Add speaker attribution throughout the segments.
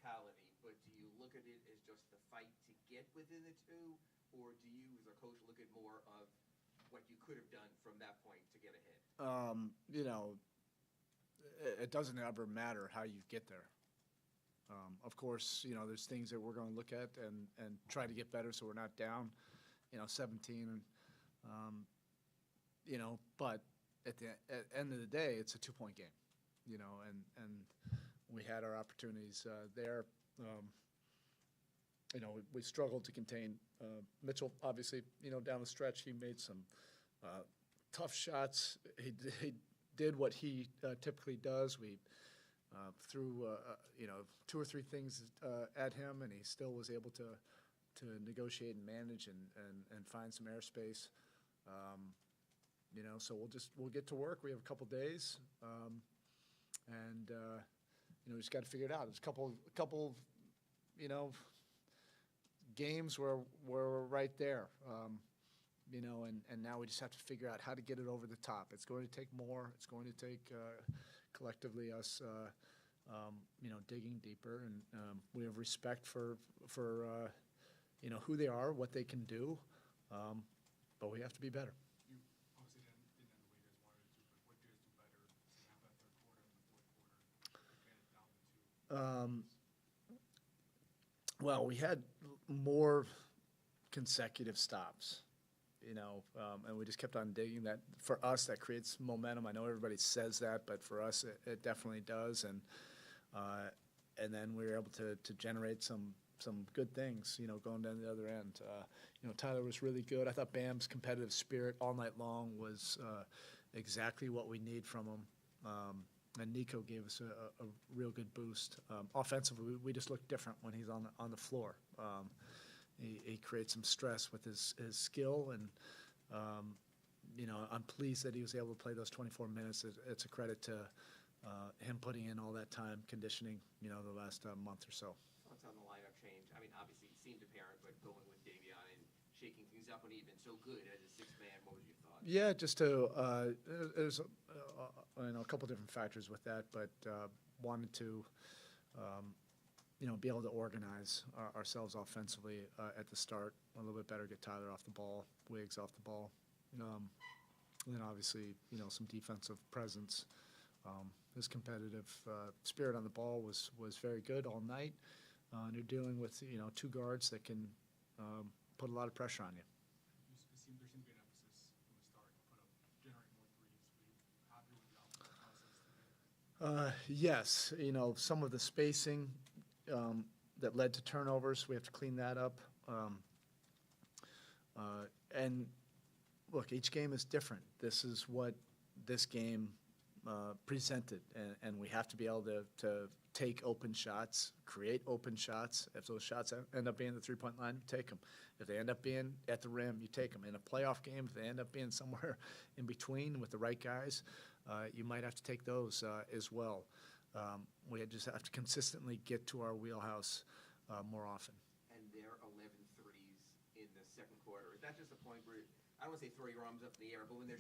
Speaker 1: totality, but do you look at it as just the fight to get within the two, or do you, as a coach, look at more of what you could have done from that point to get ahead?
Speaker 2: It doesn't ever matter how you get there. Of course, there's things that we're going to look at and try to get better so we're not down, 17. But at the end of the day, it's a 2-point game, and we had our opportunities there. We struggled to contain Mitchell, obviously, down the stretch. He made some tough shots. He did what he typically does. We threw, 2 or 3 things at him, and he still was able to negotiate and manage and find some airspace. So we'll get to work. We have a couple days, and we just got to figure it out. There's a couple, games where we're right there. And now we just have to figure out how to get it over the top. It's going to take more. It's going to take collectively us, digging deeper, and we have respect for who they are, what they can do, but we have to be better.
Speaker 3: You obviously didn't end the way you guys wanted it to, but what did you guys do better to have that third quarter and the fourth quarter to get it down to 2?
Speaker 2: Well, we had more consecutive stops. And we just kept on digging. That for us, that creates momentum. I know everybody says that, but for us, it definitely does. And then we were able to generate some good things, going down the other end. Tyler was really good. I thought Bam's competitive spirit all night long was exactly what we need from him. And Nico gave us a real good boost. Offensively, we just look different when he's on the floor. He creates some stress with his skill, and I'm pleased that he was able to play those 24 minutes. It's a credit to him putting in all that time conditioning, the last month or so.
Speaker 1: Thoughts on the lineup change? I mean, obviously it seemed apparent, but going with Davion and shaking things up when he'd been so good as a sixth man, what was your thought?
Speaker 2: Yeah, just to there's a couple different factors with that, but wanted to. Be able to organize ourselves offensively at the start a little bit better, get Tyler off the ball, Wiggs off the ball. And then obviously, some defensive presence. His competitive spirit on the ball was very good all night. And you're dealing with, 2 guards that can put a lot of pressure on you.
Speaker 3: There seemed to be an emphasis from the start to generate more threes. Were you happy with the outcome process today?
Speaker 2: Yes, some of the spacing that led to turnovers. We have to clean that up. And look, each game is different. This is what this game presented, and we have to be able to take open shots, create open shots. If those shots end up being the three-point line, you take them. If they end up being at the rim, you take them. In a playoff game, if they end up being somewhere in between with the right guys, you might have to take those as well. We just have to consistently get to our wheelhouse more often.
Speaker 1: And their 11 threes in the second quarter, is that just a point where, I don't want to say throw your arms up in the air, but when they're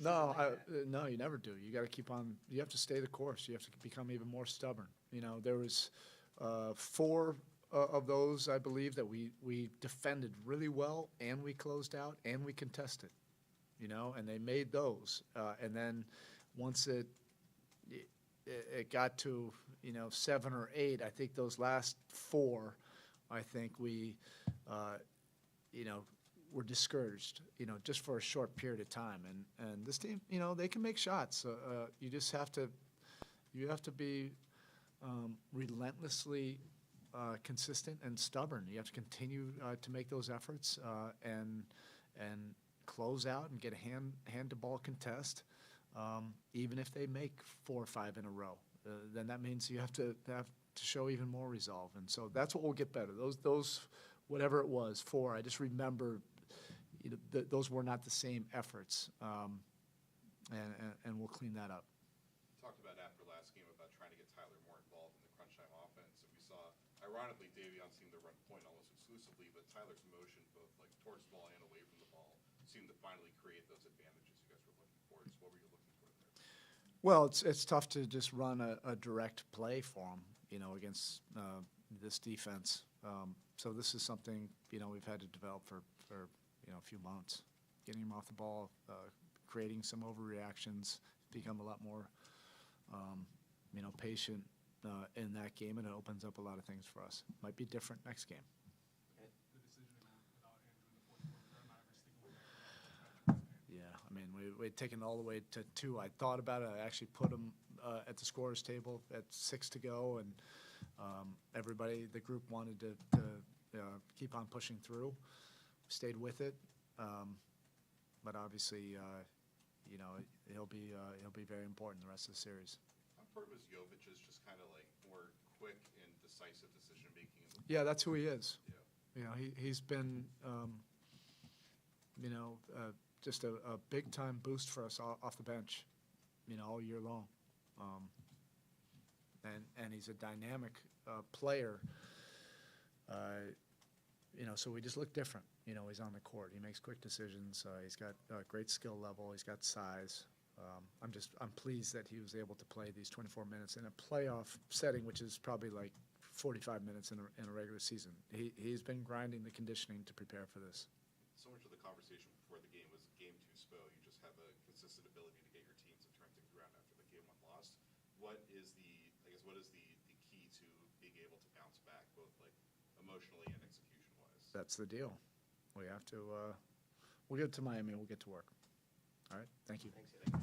Speaker 2: No, you never do. You got to keep on. You have to stay the course. You have to become even more stubborn. There was 4 of those, I believe, that we defended really well, and we closed out, and we contested. And they made those. And then once it got to 7 or 8, I think those last 4, I think we were discouraged, just for a short period of time. And this team, they can make shots. You just have to be relentlessly consistent and stubborn. You have to continue to make those efforts and close out and get a hand-to-ball contest, even if they make 4 or 5 in a row. Then that means you have to show even more resolve. And so that's what will get better. Those whatever it was, 4, I just remember those were not the same efforts, and we'll clean that up.
Speaker 4: You talked about after last game about trying to get Tyler more involved in the crunch time offense, and we saw, ironically, Davion seemed to run point almost exclusively, but Tyler's motion, both towards the ball and away from the ball, seemed to finally create those advantages you guys were looking for. So what were you looking for there?
Speaker 2: Well, it's tough to just run a direct play for him, against this defense. So this is something, we've had to develop for a few months. Getting him off the ball, creating some overreactions, become a lot more, patient in that game, and it opens up a lot of things for us. Might be different next game.
Speaker 3: The decision to go without Andrew in the fourth quarter, they're not ever sticking with that.
Speaker 2: Yeah, I mean, we'd taken all the way to 2. I thought about it. I actually put him at the scorer's table at 6 to go, and the group wanted to keep on pushing through. Stayed with it, but obviously, he'll be very important the rest of the series.
Speaker 4: How important was Jovic's just kind of like more quick and decisive decision making?
Speaker 2: Yeah, that's who he is.
Speaker 4: Yeah.
Speaker 2: He's been, just a big time boost for us off the bench, all year long. And he's a dynamic player. So we just look different. He's on the court. He makes quick decisions. He's got a great skill level. He's got size. I'm pleased that he was able to play these 24 minutes in a playoff setting, which is probably like 45 minutes in a regular season. He's been grinding the conditioning to prepare for this.
Speaker 4: So much of the conversation before the game was game 2 Spo. You just have a consistent ability to get your teams to turn things around after the game 1 loss. What is the key to being able to bounce back, both like emotionally and execution wise?
Speaker 2: That's the deal. We have to. We'll get to Miami. We'll get to work. All right. Thank you.
Speaker 1: Thanks, Erik.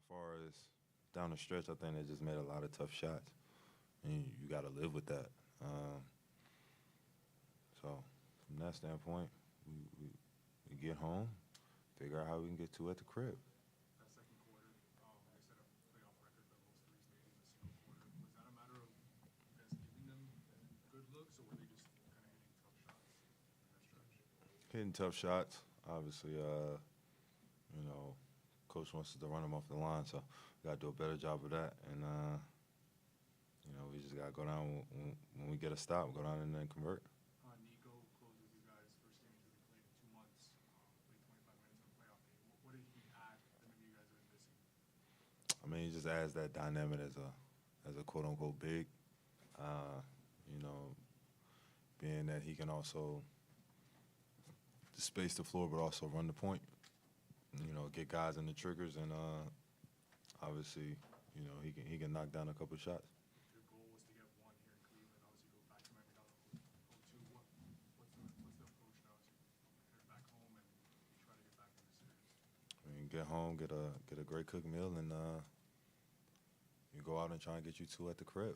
Speaker 5: far as down the stretch, I think they just made a lot of tough shots, and you got to live with that. So from that standpoint, we get home, figure out how we can get two at the crib.
Speaker 3: That second quarter, they set a playoff record, the most threes made in a single quarter. Was that a matter of you guys giving them good looks, or were they just kind of hitting tough shots in that stretch?
Speaker 5: Hitting tough shots, obviously. Coach wants us to run them off the line, so we got to do a better job of that. And we just got to go down when we get a stop, go down and then convert.
Speaker 3: Nico closed with you guys first game he's really played in 2 months, played 25 minutes in a playoff game. What did he add that maybe you guys have been missing?
Speaker 5: I mean, he just adds that dynamic as a quote unquote big. Being that he can also space the floor, but also run the point. Get guys in the triggers, and obviously, he can knock down a couple shots.
Speaker 3: Your goal was to get one here in Cleveland. Obviously, go back to Miami down 0-2. What's the approach now as you head back home and you try to get back in the series?
Speaker 5: I mean, get home, get a great cooked meal, and you go out and try and get you two at the crib.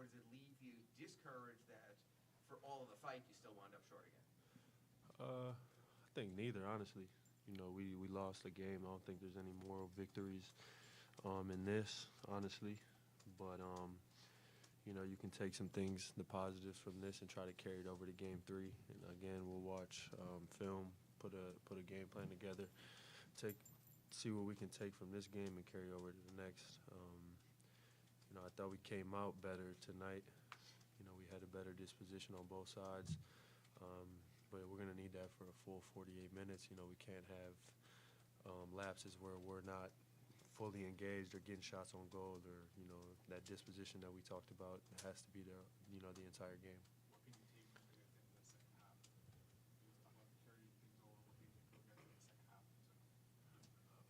Speaker 1: or does it leave you discouraged that for all of the fight, you still wound up short again?
Speaker 6: I think neither, honestly. You know, we lost the game. I don't think there's any moral victories in this, honestly. But, you know, you can take some things, the positives from this, and try to carry it over to Game 3. And again, we'll watch film, put a game plan together, see what we can take from this game and carry over to the next. You know, I thought we came out better tonight. You know, we had a better disposition on both sides. But we're going to need that for a full 48 minutes. You know, we can't have lapses where we're not fully engaged or getting shots on goal, or, you know, that disposition that we talked about has to be there, you know, the entire game.
Speaker 3: What can you take from it at the end of the second half? You was talking about carrying things over. What can you take from it at the end of the second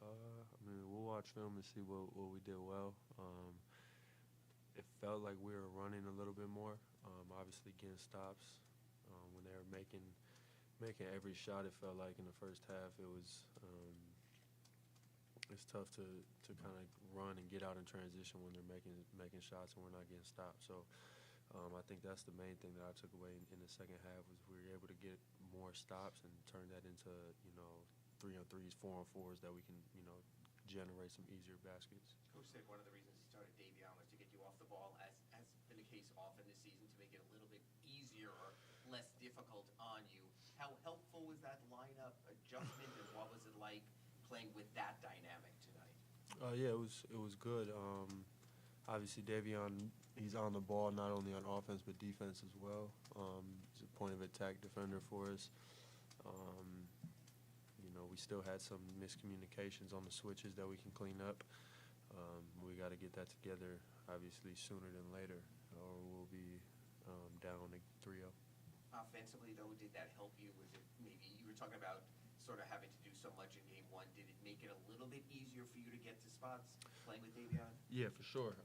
Speaker 3: half?
Speaker 6: I mean, we'll watch film and see what we did well. It felt like we were running a little bit more, obviously getting stops. When they were making every shot, it felt like in the first half it was it's tough to kind of run and get out in transition when they're making shots and we're not getting stopped. So I think that's the main thing that I took away in the second half, was we were able to get more stops and turn that into, you know, 3-on-3s, 4-on-4s that we can, you know, generate some easier baskets.
Speaker 1: Coach said one of the reasons he started Davion was to get you off the ball, as has been the case often this season, to make it a little bit easier or less difficult on you. How helpful was that lineup adjustment, and what was it like playing with that dynamic tonight?
Speaker 6: Yeah, it was good. Obviously, Davion, he's on the ball not only on offense but defense as well. He's a point of attack defender for us. You know, we still had some miscommunications on the switches that we can clean up. We got to get that together, obviously, sooner than later, or we'll be down 3-0.
Speaker 1: Offensively, though, did that help you? Was it maybe, you were talking about sort of having to do so much in Game 1. Did it make it a little bit easier for you to get to spots playing with Davion?
Speaker 6: Yeah, for sure.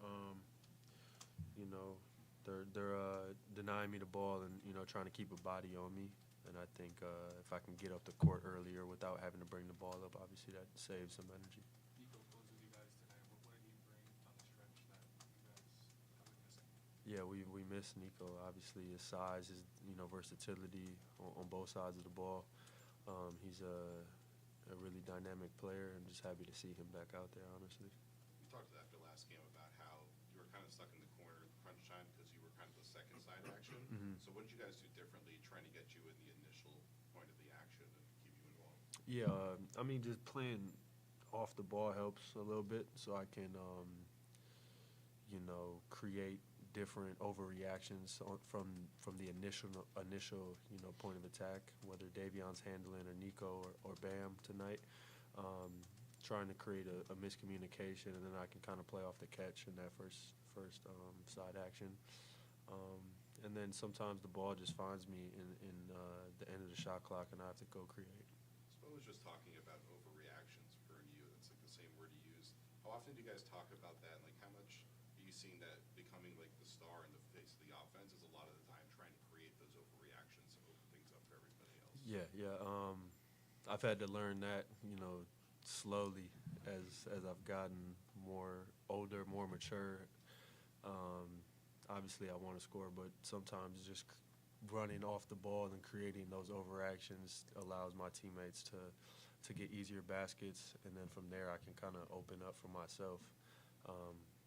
Speaker 6: You know, they're denying me the ball and, you know, trying to keep a body on me. And I think if I can get up the court earlier without having to bring the ball up, obviously that saves some energy.
Speaker 3: Nico goes with you guys tonight. What did he bring on the stretch that you guys have been missing?
Speaker 6: Yeah, we miss Nico. Obviously, his size, his, you know, versatility on both sides of the ball. He's a really dynamic player, and just happy to see him back out there, honestly.
Speaker 4: You talked after last game about how you were kind of stuck in the corner at the crunch time because you were kind of the second side action. So what did you guys do differently trying to get you in the initial point of the action and keep you involved?
Speaker 6: Yeah, I mean, just playing off the ball helps a little bit, so I can, you know, create different overreactions from the initial you know, point of attack, whether Davion's handling or Nico or Bam tonight. Trying to create a miscommunication, and then I can kind of play off the catch in that first side action. And then sometimes the ball just finds me in the end of the shot clock, and I have to go create.
Speaker 4: So I was just talking about overreactions for you. That's like the same word you used. How often do you guys talk about that? And like, how much are you seeing that becoming like the star in the face of the offense is a lot of the time trying to create those overreactions and open things up for everybody else?
Speaker 6: Yeah. I've had to learn that, you know, slowly as I've gotten more older, more mature. Obviously, I want to score, but sometimes just running off the ball and creating those overreactions allows my teammates to get easier baskets, and then from there I can kind of open up for myself.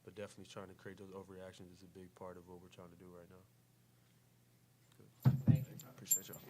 Speaker 6: But definitely trying to create those overreactions is a big part of what we're trying to do right now. Good.
Speaker 1: Thank you.
Speaker 6: Appreciate y'all.